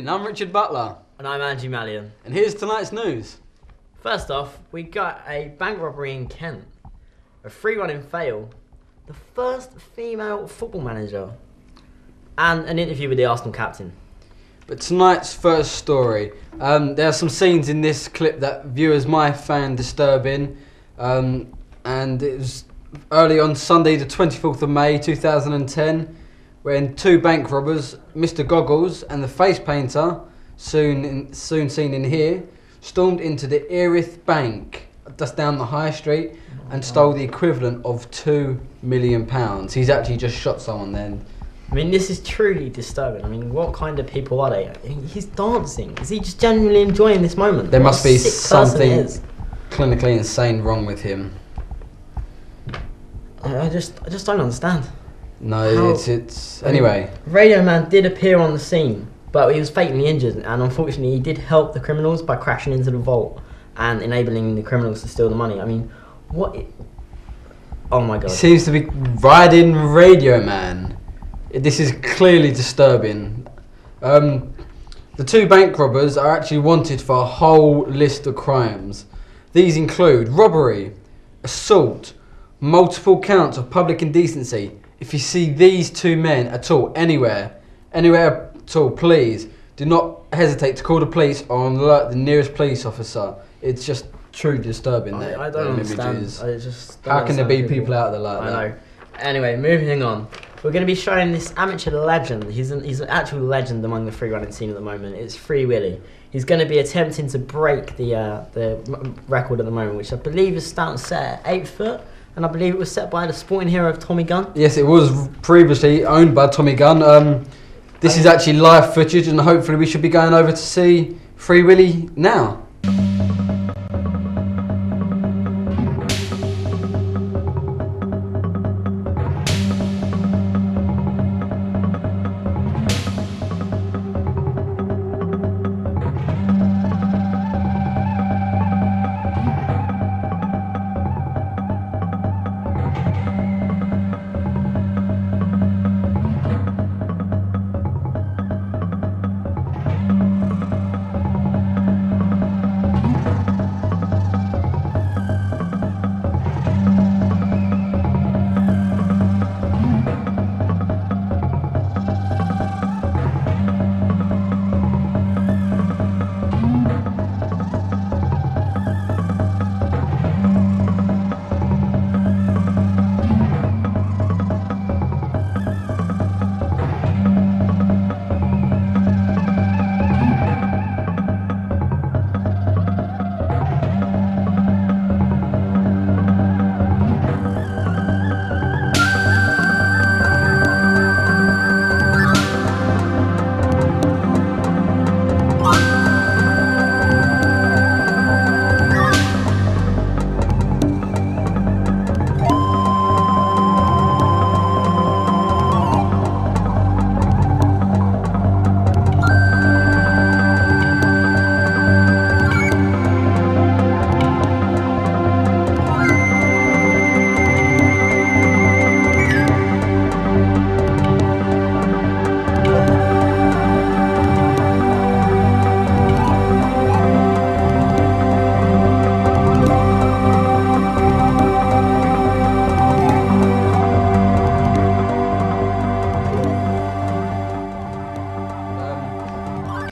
evening, I'm Richard Butler. And I'm Angie Mallion. And here's tonight's news. First off, we got a bank robbery in Kent. A 3-1 in Fail. The first female football manager. And an interview with the Arsenal captain. But tonight's first story, there are some scenes in this clip that viewers might find disturbing. And it was early on Sunday the 24th of May 2010 when two bank robbers, Mr. Goggles and the face painter, soon seen in here, stormed into the Erith Bank just down the high street and stole the equivalent of £2 million. He's actually just shot someone then. I mean, this is truly disturbing. I mean, what kind of people are they? I mean, he's dancing. Is he just genuinely enjoying this moment? There must be something clinically insane wrong with him. I just don't understand. No, it's anyway. Radio Man did appear on the scene, but he was fatally injured, and unfortunately, he did help the criminals by crashing into the vault and enabling the criminals to steal the money. I mean, oh my God! He seems to be riding Radio Man. This is clearly disturbing. The two bank robbers are actually wanted for a whole list of crimes. These include robbery, assault, multiple counts of public indecency. If you see these two men at all, anywhere at all, please do not hesitate to call the police or alert the nearest police officer. It's just truly disturbing. I don't understand. How can there be people out there like that? I know. Anyway, moving on. We're going to be showing this amateur legend. He's an actual legend among the free running scene at the moment. It's Free Willy. He's going to be attempting to break the record at the moment, which I believe is set at 8 foot. And I believe it was set by the sporting hero of Tommy Gunn. Yes, it was previously owned by Tommy Gunn. This is actually live footage, and hopefully we should be going over to see Free Willy now.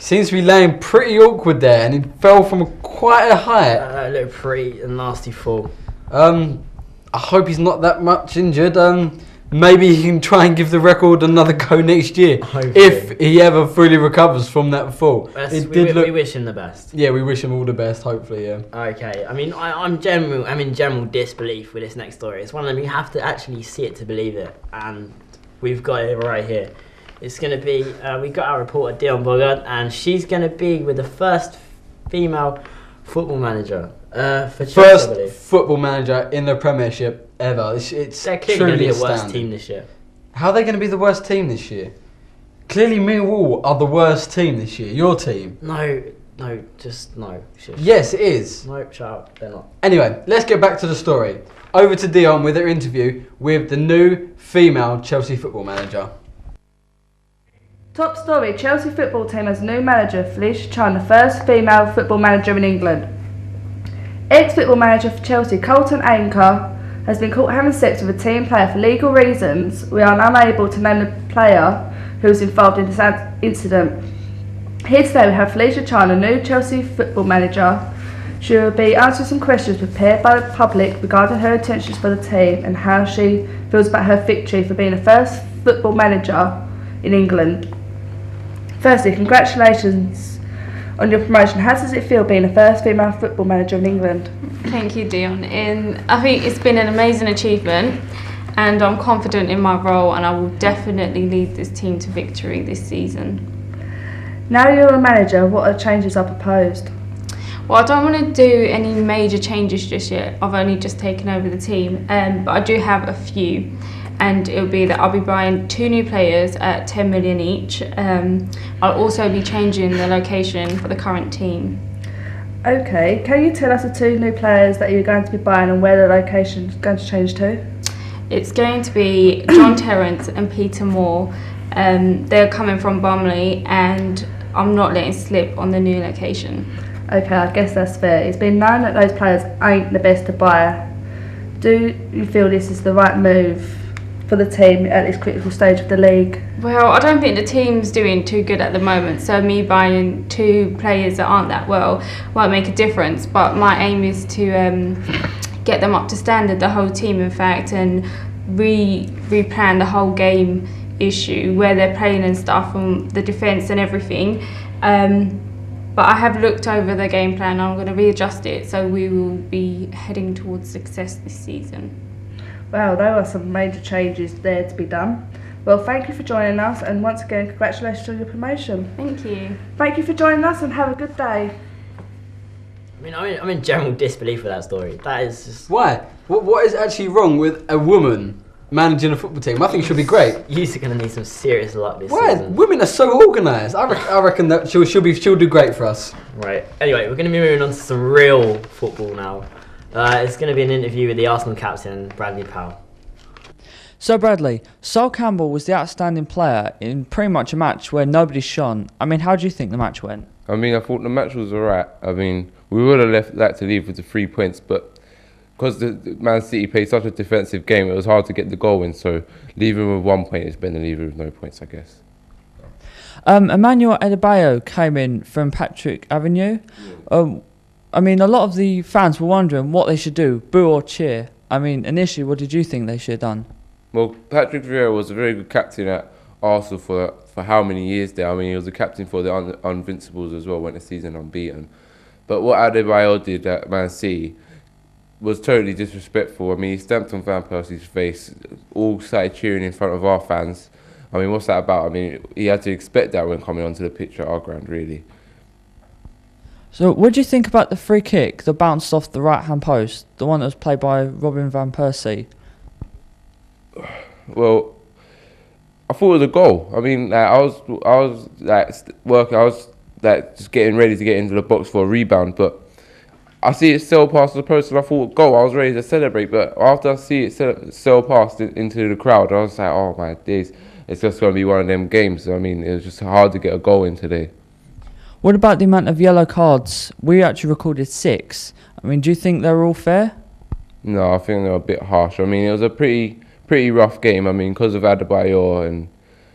Seems to be laying pretty awkward there, and he fell from quite a height. That looked pretty a nasty fall. I hope he's not that much injured. Maybe he can try and give the record another go next year, Hopefully. if he ever fully recovers from that fall. We wish him the best. Yeah, we wish him all the best. Hopefully, yeah. Okay, I mean, I'm in general disbelief with this next story. It's one of them you have to actually see it to believe it, and we've got it right here. It's going to be, we've got our reporter Dion Bogart, and she's going to be with the first female football manager for Chelsea. First football manager in the Premiership ever. It's They're clearly going to be the worst team this year. How are they going to be the worst team this year? Clearly Millwall are the worst team this year. Your team. No, just no. Shush. Yes, it is. No, shut up. They're not. Anyway, let's get back to the story. Over to Dion with her interview with the new female Chelsea football manager. Top story, Chelsea football team has a new manager, Felicia Chan, the first female football manager in England. Ex-football manager for Chelsea, Colton Anker, has been caught having sex with a team player for legal reasons. We are unable to name the player who was involved in this incident. Here today we have Felicia Chan, a new Chelsea football manager. She will be answering some questions prepared by the public regarding her intentions for the team and how she feels about her victory for being the first football manager in England. Firstly, congratulations on your promotion. How does it feel being the first female football manager in England? Thank you, Dion. I think it's been an amazing achievement, and I'm confident in my role, and I will definitely lead this team to victory this season. Now you're a manager, what are changes are proposed? Well, I don't want to do any major changes just yet. I've only just taken over the team, but I do have a few. And it'll be that I'll be buying 2 new players at 10 million each. I'll also be changing the location for the current team. Okay, can you tell us the 2 new players that you're going to be buying and where the location is going to change to? It's going to be John Terrence and Peter Moore. They're coming from Bexley, and I'm not letting slip on the new location. Okay, I guess that's fair. It's been known that those players ain't the best to buy. Do you feel this is the right move for the team at this critical stage of the league? Well, I don't think the team's doing too good at the moment, so me buying 2 players that aren't that well won't make a difference, but my aim is to get them up to standard, the whole team in fact, and replan the whole game issue, where they're playing and stuff, and the defence and everything. But I have looked over the game plan and I'm going to readjust it, so we will be heading towards success this season. Wow, there are some major changes there to be done. Well, thank you for joining us, and once again, congratulations on your promotion. Thank you. Thank you for joining us, and have a good day. I'm in general disbelief with that story. That is just... Why? What is actually wrong with a woman managing a football team? I think it should be great. You're going to need some serious luck this Why? season. Women are so organised. I reckon that she'll do great for us. Right. Anyway, we're going to be moving on to some real football now. It's going to be an interview with the Arsenal captain, Bradley Powell. So Bradley, Sol Campbell was the outstanding player in pretty much a match where nobody shone. I mean, how do you think the match went? I thought the match was alright. We would have liked to leave with the 3 points, but because the Man City played such a defensive game, it was hard to get the goal in, so leaving with 1 point is better than leaving with no points, I guess. Emmanuel Adebayo came in from Patrick Avenue. A lot of the fans were wondering what they should do, boo or cheer. Initially, what did you think they should have done? Well, Patrick Vieira was a very good captain at Arsenal for how many years there. He was a captain for the Invincibles as well, went a season unbeaten. But what Adebayo did at Man City was totally disrespectful. He stamped on Van Persie's face, all started cheering in front of our fans. What's that about? He had to expect that when coming onto the pitch at our ground, really. So, what do you think about the free kick that bounced off the right-hand post, the one that was played by Robin Van Persie? Well, I thought it was a goal. I was just getting ready to get into the box for a rebound, but I see it sail past the post and I thought goal. I was ready to celebrate, but after I see it sail past into the crowd, I was like, oh my days, it's just going to be one of them games. It was just hard to get a goal in today. What about the amount of yellow cards? We actually recorded 6. Do you think they were all fair? No, I think they were a bit harsh. It was a pretty rough game. Because of Adebayor and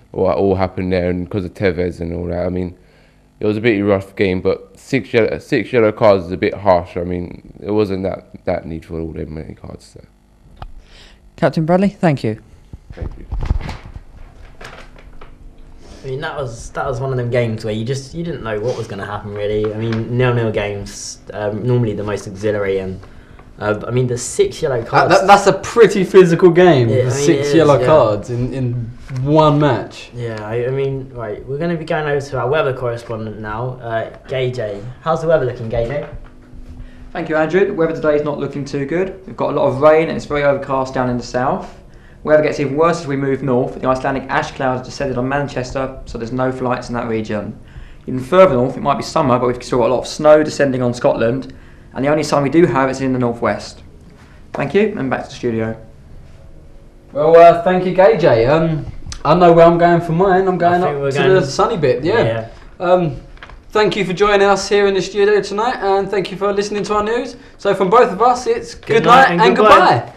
what all happened there, and because of Tevez and all that. It was a pretty rough game, but 6 yellow cards is a bit harsh. It wasn't that needful, all them many cards. So. Captain Bradley, thank you. Thank you. That was one of them games where you didn't know what was going to happen really. 0-0 games normally the most exhilarating. The 6 yellow cards. That's a pretty physical game. Yeah, 6 yellow cards in one match. Yeah, right. We're going to be going over to our weather correspondent now, Gay J. How's the weather looking, Gay J? Thank you, Andrew. The weather today is not looking too good. We've got a lot of rain and it's very overcast down in the south. Weather gets even worse as we move north. The Icelandic ash clouds descended on Manchester, so there's no flights in that region. Even further north, it might be summer, but we've still got a lot of snow descending on Scotland, and the only sun we do have is in the northwest. Thank you, and back to the studio. Well, thank you, KJ. I know where I'm going for mine. I'm going think up we're to going- the sunny bit. Yeah. Thank you for joining us here in the studio tonight, and thank you for listening to our news. So from both of us, it's good night and goodbye.